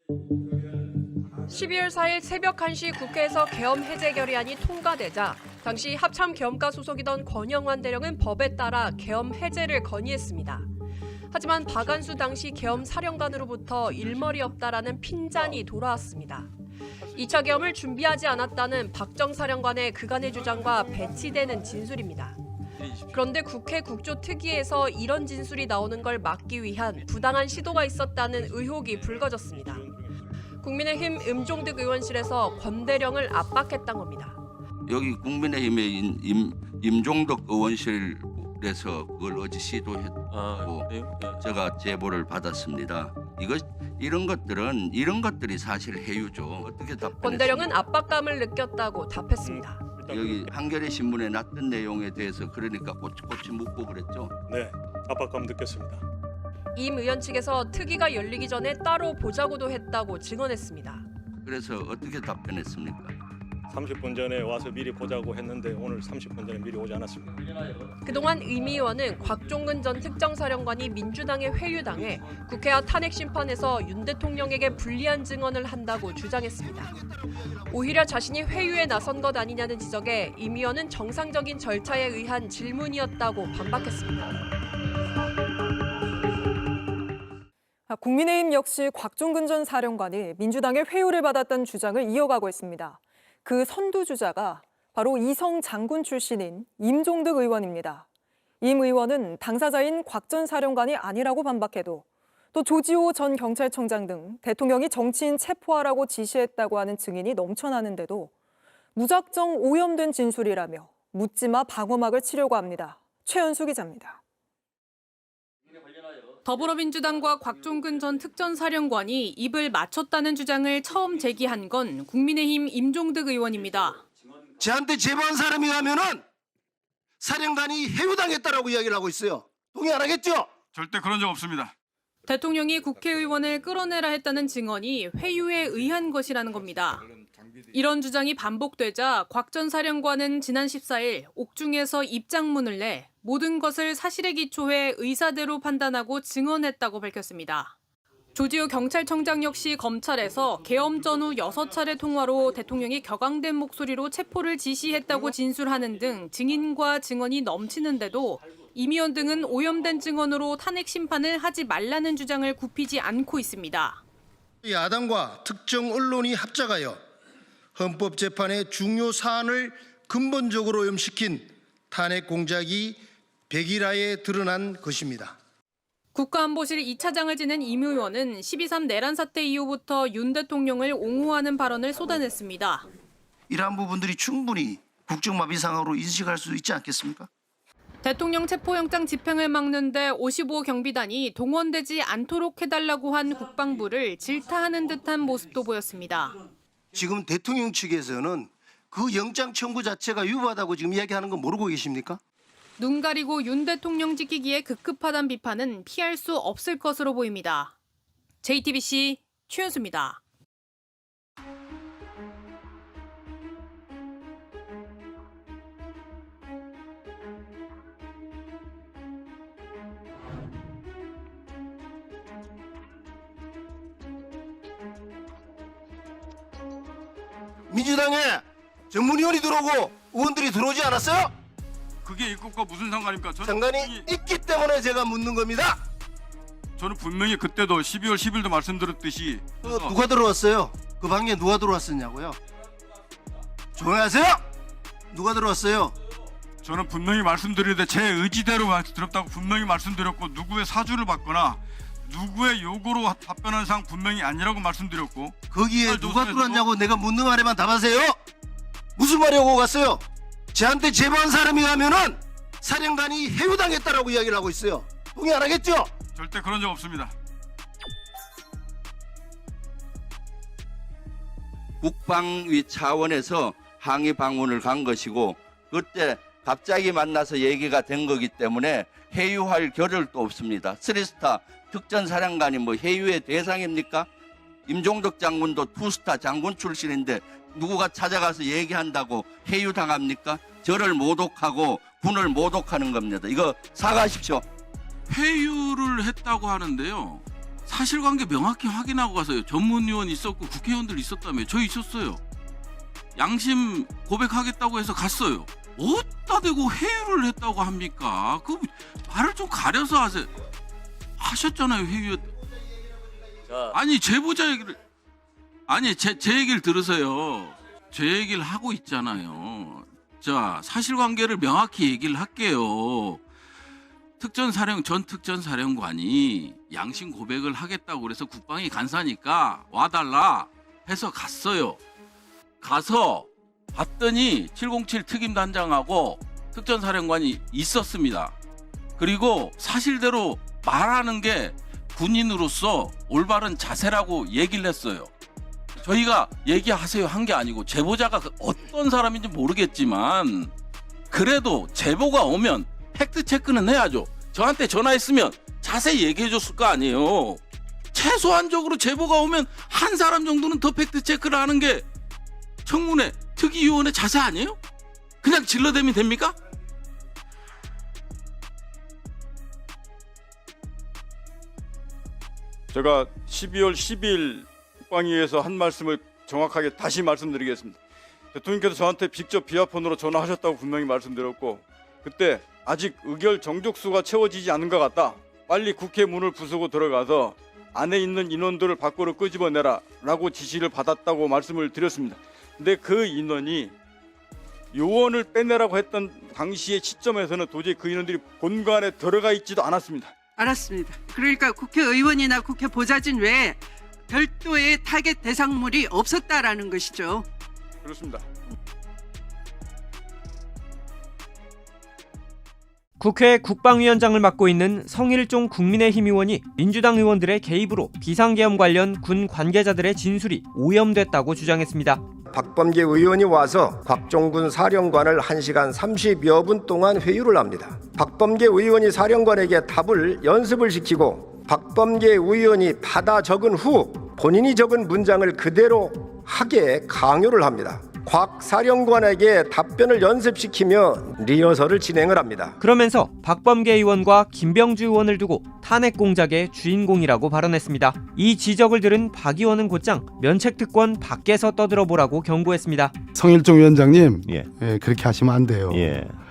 12월 4일 새벽 1시 국회에서 계엄 해제 결의안이 통과되자 당시 합참 계엄과 소속이던 권영환 대령은 법에 따라 계엄 해제를 건의했습니다. 하지만 박안수 당시 계엄 사령관으로부터 일머리 없다라는 핀잔이 돌아왔습니다. 2차 계엄을 준비하지 않았다는 박정 사령관의 그간의 주장과 배치되는 진술입니다. 그런데 국회 국조특위에서 이런 진술이 나오는 걸 막기 위한 부당한 시도가 있었다는 의혹이 불거졌습니다. 국민의힘 임종득 의원실에서 권 대령을 압박했던 겁니다. 여기 국민의힘의 임종덕 의원실에서 그걸 어제 시도했고 제가 제보를 받았습니다. 이런 것들이 사실 해유죠. 어떻게 답변했습니까? 권 대령은 압박감을 느꼈다고 답했습니다. 여기 한겨레 신문에 났던 내용에 대해서 그러니까 꼬치꼬치 묻고 그랬죠. 네, 압박감 느꼈습니다. 임 의원 측에서 특위가 열리기 전에 따로 보자고도 했다고 증언했습니다. 그래서 어떻게 답변했습니까? 30분 전에 와서 미리 보자고 했는데 오늘 30분 전에 미리 오지 않았습니다. 그동안 임 의원은 곽종근 전 특정사령관이 민주당에 회유당해 국회와 탄핵 심판에서 윤 대통령에게 불리한 증언을 한다고 주장했습니다. 오히려 자신이 회유에 나선 것 아니냐는 지적에 임 의원은 정상적인 절차에 의한 질문이었다고 반박했습니다. 국민의힘 역시 곽종근 전 사령관이 민주당의 회유를 받았다는 주장을 이어가고 있습니다. 그 선두주자가 바로 이성 장군 출신인 임종득 의원입니다. 임 의원은 당사자인 곽 전 사령관이 아니라고 반박해도 또 조지호 전 경찰청장 등 대통령이 정치인 체포하라고 지시했다고 하는 증인이 넘쳐나는데도 무작정 오염된 진술이라며 묻지마 방어막을 치려고 합니다. 최연수 기자입니다. 더불어민주당과 곽종근 전 특전사령관이 입을 맞췄다는 주장을 처음 제기한 건 국민의힘 임종득 의원입니다. 저한테 제보한 사람이 하면은 사령관이 해유당했다라고 이야기를 하고 있어요. 동의 안 하겠죠? 절대 그런 적 없습니다. 대통령이 국회의원을 끌어내라 했다는 증언이 회유에 의한 것이라는 겁니다. 이런 주장이 반복되자 곽 전 사령관은 지난 14일 옥중에서 입장문을 내 모든 것을 사실에 기초해 의사대로 판단하고 증언했다고 밝혔습니다. 조지호 경찰청장 역시 검찰에서 계엄 전후 6차례 통화로 대통령이 격앙된 목소리로 체포를 지시했다고 진술하는 등 증인과 증언이 넘치는데도 임 의원 등은 오염된 증언으로 탄핵 심판을 하지 말라는 주장을 굽히지 않고 있습니다. 야당과 특정 언론이 합작하여 헌법재판의 중요 사안을 근본적으로 오염시킨 탄핵 공작이 백일하에 드러난 것입니다. 국가안보실 2차장을 지낸 임 의원은 12.3 내란 사태 이후부터 윤 대통령을 옹호하는 발언을 쏟아냈습니다. 이러한 부분들이 충분히 국정마비 상황으로 인식할 수 있지 않겠습니까? 대통령 체포영장 집행을 막는데 55 경비단이 동원되지 않도록 해달라고 한 국방부를 질타하는 듯한 모습도 보였습니다. 지금 대통령 측에서는 그 영장 청구 자체가 유효하다고 지금 이야기하는 거 모르고 계십니까? 눈 가리고 윤 대통령 지키기에 급급하다는 비판은 피할 수 없을 것으로 보입니다. JTBC 최연수입니다. 민주당에 전문위원이 들어오고 의원들이 들어오지 않았어요? 그게 입국과 무슨 상관입니까? 상관이 있기 때문에 제가 묻는 겁니다. 저는 분명히 그때도 12월 10일도 말씀드렸듯이 누가 들어왔어요? 그 방에 누가 들어왔었냐고요? 조용히 하세요. 누가 들어왔어요? 저는 분명히 말씀드리는데 제 의지대로 들었다고 분명히 말씀드렸고 누구의 사주를 받거나 누구의 요구로 답변한 사항 분명히 아니라고 말씀드렸고 거기에 누가 들어왔냐고 내가 묻는 말에만 답하세요. 무슨 말이 오고 갔어요? 저한테 제보한 사람이 하면은 사령관이 해유당했다라고 이야기를 하고 있어요. 동의 안 하겠죠? 절대 그런 적 없습니다. 국방위 차원에서 항의 방문을 간 것이고 그때 갑자기 만나서 얘기가 된 거기 때문에 해유할 겨를도 없습니다. 쓰리스타 특전사령관이 뭐 해유의 대상입니까? 임종덕 장군도 투스타 장군 출신인데 누구가 찾아가서 얘기한다고 해유당합니까? 저를 모독하고 군을 모독하는 겁니다. 이거 사과하십시오. 회유를 했다고 하는데요. 사실관계 명확히 확인하고 가세요. 전문위원 있었고 국회의원들 있었다며. 저 있었어요. 양심 고백하겠다고 해서 갔어요. 어디다 대고 회유를 했다고 합니까? 그 말을 좀 가려서 하세요. 하셨잖아요, 회유. 아니 제보자 얘기를 아니 제 얘기를 들으세요. 제 얘기를 하고 있잖아요. 자, 사실관계를 명확히 얘기를 할게요. 전 특전사령관이 양심 고백을 하겠다고 그래서 국방이 간사니까 와달라 해서 갔어요. 가서 봤더니 707 특임단장하고 특전사령관이 있었습니다. 그리고 사실대로 말하는 게 군인으로서 올바른 자세라고 얘기를 했어요. 저희가 얘기하세요 한 게 아니고 제보자가 어떤 사람인지 모르겠지만 그래도 제보가 오면 팩트 체크는 해야죠. 저한테 전화했으면 자세히 얘기해 줬을 거 아니에요. 최소한적으로 제보가 오면 한 사람 정도는 더 팩트 체크를 하는 게 청문회 특위위원회 자세 아니에요? 그냥 질러대면 됩니까? 제가 12월 10일 국방위에서 한 말씀을 정확하게 다시 말씀드리겠습니다. 대통령께서 저한테 직접 비아폰으로 전화하셨다고 분명히 말씀드렸고 그때 아직 의결 정족수가 채워지지 않은 것 같다. 빨리 국회 문을 부수고 들어가서 안에 있는 인원들을 밖으로 끄집어내라 라고 지시를 받았다고 말씀을 드렸습니다. 근데 그 인원이 요원을 빼내라고 했던 당시의 시점에서는 도저히 그 인원들이 본관에 들어가 있지도 않았습니다. 알았습니다. 그러니까 국회의원이나 국회 보좌진 외에 별도의 타겟 대상물이 없었다라는 것이죠. 그렇습니다. 국회 국방위원장을 맡고 있는 성일종 국민의힘 의원이 민주당 의원들의 개입으로 비상계엄 관련 군 관계자들의 진술이 오염됐다고 주장했습니다. 박범계 의원이 와서 곽종군 사령관을 1시간 30여 분 동안 회유를 합니다. 박범계 의원이 사령관에게 답을 연습을 시키고 박범계 의원이 받아 적은 후 본인이 적은 문장을 그대로 하게 강요를 합니다. 곽 사령관에게 답변을 연습시키며 리허설을 진행을 합니다. 그러면서 박범계 의원과 김병주 의원을 두고 탄핵 공작의 주인공이라고 발언했습니다. 이 지적을 들은 박 의원은 곧장 면책특권 밖에서 떠들어보라고 경고했습니다. 성일종 위원장님, 그렇게 하시면 안 돼요.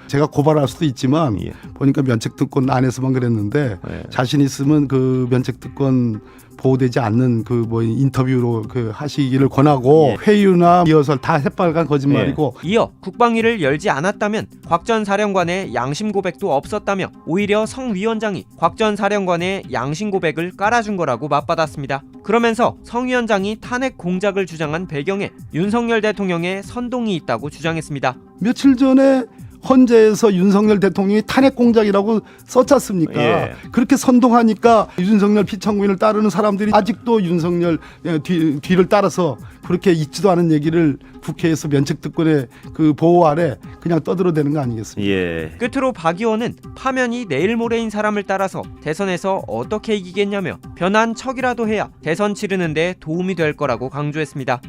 제가 고발할 수도 있지만 보니까 면책특권 안에서만 그랬는데 자신 있으면 그 면책특권 보호되지 않는 그 인터뷰로 하시기를 권하고 회유나 리허설 다 새빨간 거짓말이고. 이어 국방위를 열지 않았다면 곽 전 사령관의 양심 고백도 없었다며 오히려 성 위원장이 곽 전 사령관의 양심 고백을 깔아준 거라고 맞받았습니다. 그러면서 성 위원장이 탄핵 공작을 주장한 배경에 윤석열 대통령의 선동이 있다고 주장했습니다. 며칠 전에 헌재에서 윤석열 대통령이 탄핵 공작이라고 썼지 않습니까? 그렇게 선동하니까 윤석열 피청구인을 따르는 사람들이 아직도 윤석열 뒤를 따라서 그렇게 있지도 않은 얘기를 국회에서 면책특권의 그 보호 아래 그냥 떠들어대는 거 아니겠습니까? 끝으로 박 의원은 파면이 내일 모레인 사람을 따라서 대선에서 어떻게 이기겠냐며 변한 척이라도 해야 대선 치르는 데 도움이 될 거라고 강조했습니다.